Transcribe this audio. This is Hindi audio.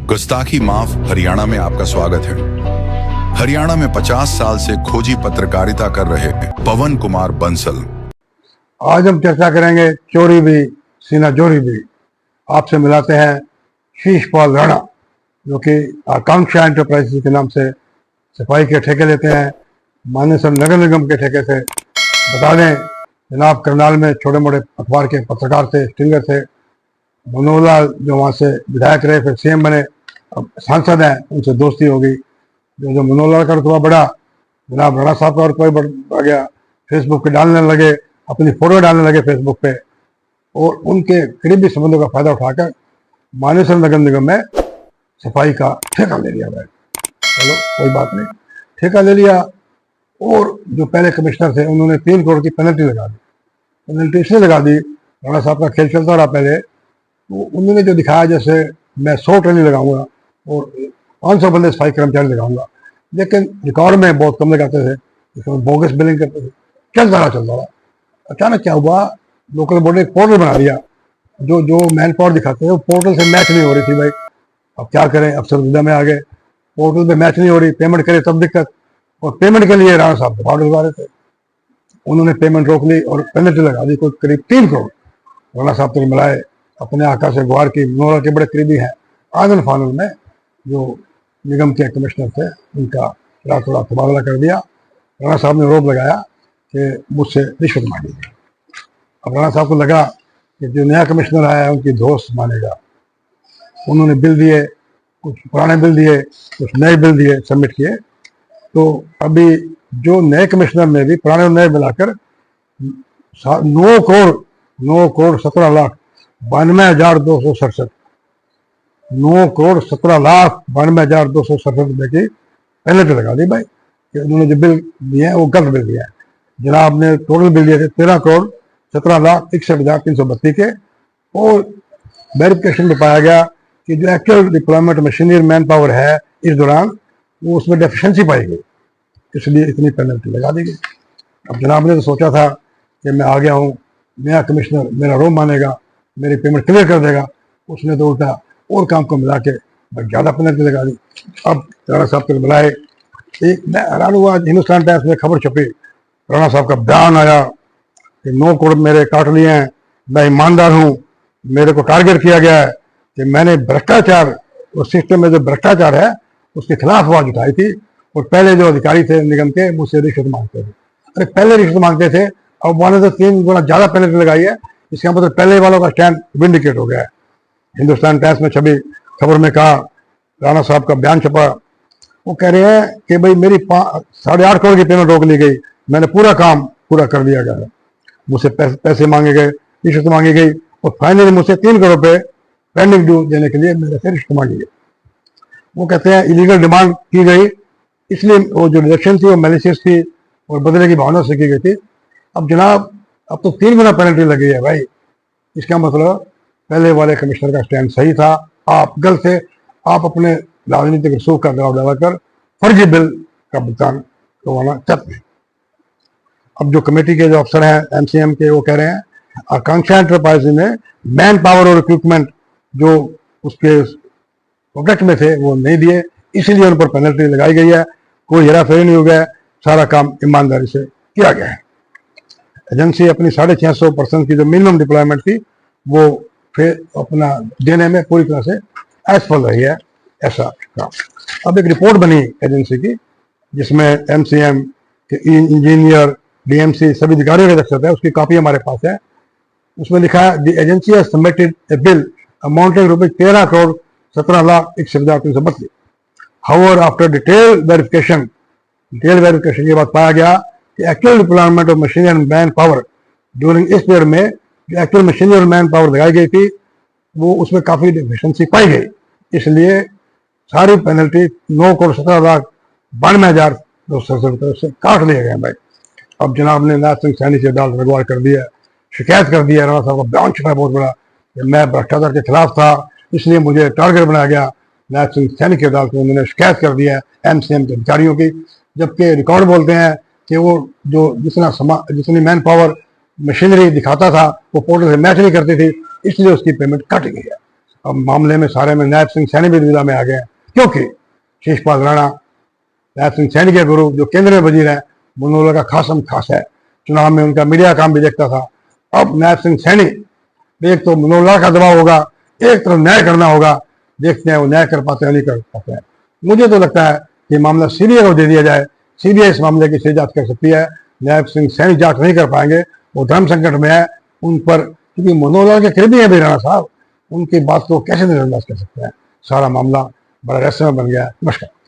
गुस्ताखी माफ हरियाणा में आपका स्वागत है। हरियाणा में 50 साल से खोजी पत्रकारिता कर रहे पवन कुमार बंसल आज हम चर्चा करेंगे चोरी भी सीना जोरी भी। आपसे मिलाते हैं शीशपाल राणा, जो कि आकांक्षा एंटरप्राइजेस के नाम से सफाई के ठेके लेते हैं, मानेसर नगर निगम के ठेके से। बता दें, जनाब करनाल में छोटे मोटे अखबार के पत्रकार थे, स्टिंगर थे। मनोहर लाल जो वहाँ से विधायक रहे, फिर सीएम बने, अब सांसद हैं, उनसे दोस्ती हो गई। जो मनोहर लाल का रुतबा बढ़ा, जनाब राणा साहब का रुतबा बढ़ गया। फेसबुक पे डालने लगे, अपनी फोटो डालने लगे फेसबुक पे, और उनके करीबी संबंधों का फायदा उठाकर मानेसर नगर निगम में सफाई का ठेका ले लिया गया। चलो कोई बात नहीं, ठेका ले लिया। और जो पहले कमिश्नर थे, उन्होंने 3 करोड़ की पेनल्टी लगा दी। पेनल्टी इसलिए लगा दी, राणा साहब का खेल चलता रहा पहले, तो उन्होंने जो दिखाया जैसे मैं 100 ट्रेनिंग लगाऊंगा और 500 बंदे सफाई कर्मचारी लगाऊंगा, लेकिन रिकॉर्ड में बहुत कम लगाते थे, इसमें बोगस बिलिंग करते थे, चलता रहा। अचानक क्या हुआ, लोकल बोर्ड ने एक पोर्टल बना दिया। जो मैन पावर दिखाते हैं वो पोर्टल से मैच नहीं हो रही थी। भाई अब क्या करें, अफसर दुविधा में आ गए, पोर्टल पे मैच नहीं हो रही, पेमेंट करे तब दिक्कत। और पेमेंट के लिए राणा साहब दबाव डलवा रहे थे, उन्होंने पेमेंट रोक ली और पेनल्टी लगा दी कोई करीब 3 करोड़। राणा साहब तक मिलाए, अपने आका से गुहार की, मनोहर के बड़े करीबी हैं। आंगन फानल में जो निगम के कमिश्नर थे, उनका थोड़ा तबादला कर दिया। राणा साहब ने आरोप लगाया कि मुझसे रिश्वत मांगी। अब राणा साहब को लगा कि जो नया कमिश्नर आया है उनकी दोस्त मानेगा। उन्होंने बिल दिए, कुछ पुराने बिल दिए, कुछ नए बिल दिए, सबमिट किए। तो अभी जो नए कमिश्नर ने भी पुराने और नए मिलाकर 9 करोड़ 17 लाख 92,267 9 करोड़ 17 लाख 92,267 रुपये की पेनल्टी लगा दी। भाई कि उन्होंने जो बिल दिए हैं वो गलत बिल दिया है। जनाब ने टोटल बिल दिए थे 13 करोड़ 17 लाख 61,332 के, और वेरिफिकेशन में पाया गया कि जो actual deployment machinery man power है इस दौरान, वो उसमें डेफिशिएंसी पाई गई, इसलिए इतनी पेनल्टी लगा दी गई। अब जनाब ने तो सोचा था कि मैं आ गया हूँ, नया कमिश्नर मेरा रोम मानेगा, मेरी पेमेंट क्लियर कर देगा। उसने तो उल्टा और काम को मिला के ज़्यादा पेनल्टी लगा दी। अब राणा साहब तक बुलाए, एक मैं हैरान हुआ, हिंदुस्तान टाइम्स में खबर छपी, राणा साहब का बयान आया कि 9 करोड़ मेरे काट लिए हैं, मैं ईमानदार हूँ, मेरे को टारगेट किया गया है कि मैंने भ्रष्टाचार, उस सिस्टम में जो भ्रष्टाचार है उसके खिलाफ आवाज उठाई थी। और पहले जो अधिकारी थे निगम के, मुझसे रिश्वत मांगते थे। अरे पहले रिश्वत मांगते थे, अब वाले तो 3 गुना ज़्यादा पेनल्टी लगाई है। इसका मतलब पहले वालों का स्टैंड विंडिकेट हो गया है। हिंदुस्तान टाइम्स में छवि खबर में कहा, राणा साहब का बयान छपा, वो कह रहे हैं कि भाई मेरी 8.5 करोड़ की पेमेंट रोक ली गई, मैंने पूरा काम पूरा कर दिया गया, मुझसे पैसे मांगे गए, रिश्वत मांगी गई, और फाइनली मुझसे 3 करोड़ रुपये पेंडिंग ड्यू देने के लिए मेरे से रिश्वत मांगी गई। वो कहते हैं इलीगल डिमांड की गई, इसलिए वो जो रिजेक्शन थी वो मैलिशियस थी और बदले की भावना से की गई थी। अब जनाब अब तो 3 गुना पेनल्टी लगी है। भाई इसका मतलब पहले वाले कमिश्नर का स्टैंड सही था, आप गलत थे, आप अपने राजनीतिक रसूख का दबाव डालकर फर्जी बिल का भुगतान करवाना चाहते हैं। अब जो कमेटी के जो अफसर हैं एमसीएम के, वो कह रहे हैं आकांक्षा एंटरप्राइज ने मैन पावर और इक्विपमेंट जो उसके प्रोडक्ट में थे वो नहीं दिए, इसलिए उन पर पेनल्टी लगाई गई है। कोई हेराफेरी नहीं हो गया, सारा काम ईमानदारी से किया गया है। एजेंसी अपनी 650% की जो मिनिमम डिप्लॉयमेंट थी वो फिर अपना देने में पूरी तरह से असफल रही है, ऐसा काम। अब एक रिपोर्ट बनी एजेंसी की, जिसमें एमसीएम के इंजीनियर, डीएमसी सभी अधिकारियों के दस्तखत है, उसकी कॉपी हमारे पास है। उसमें लिखा है the agency has submitted A bill amounting rupees 13 crore 17 lakh 61,332। However after detail verification के बाद पाया गया कि actual deployment of machinery and man power during इस पीरियड में जो एक्चुअल मशीनरी और मैन पावर लगाई गई थी वो उसमें काफ़ी डिफिशिएंसी पाई गई, इसलिए सारी पेनल्टी 9 करोड़ 17 लाख 92,267 रुपये से काट लिए गए। भाई अब जनाब ने नाज सिंह सैनी से अदालत में कर दिया, शिकायत कर दिया। राणा साहब का बयान छपा बहुत बड़ा कि मैं भ्रष्टाचार के खिलाफ था, इसलिए मुझे टारगेट बनाया गया। नाज सिंह सैनी की अदालत में उन्होंने शिकायत कर दिया है एमसीएम के अधिकारियों की, जबकि रिकॉर्ड बोलते हैं कि वो जो जितनी मैन पावर मशीनरी दिखाता था वो पोर्टल से मैच नहीं करती थी, इसलिए उसकी पेमेंट कट गई है। अब मामले में सारे में नायब सिंह सैनी भी दुविधा में आ गए हैं, क्योंकि शीशपाल राणा नायब सिंह सैनी के गुरु जो केंद्रीय वजीर है, मनोहर का खासम खास है, चुनाव में उनका मीडिया काम भी देखता था। अब नायब सिंह सैनी, एक तो मनोहर का दबाव होगा, एक तरफ न्याय करना होगा, देखते हैं वो न्याय कर पाते हैं नहीं कर पाते हैं। मुझे तो लगता है कि मामला सीबीआई को दे दिया जाए, सीबीआई इस मामले की सही जांच कर सकती है। नायब सिंह सैनी जांच नहीं कर पाएंगे, वो धर्म संकट में है, उन पर, क्योंकि मनोहर के करीबी है भी राणा साहब, उनकी बात को कैसे नजरअंदाज कर सकते हैं। सारा मामला बड़ा रहस्यमय बन गया है। नमस्कार।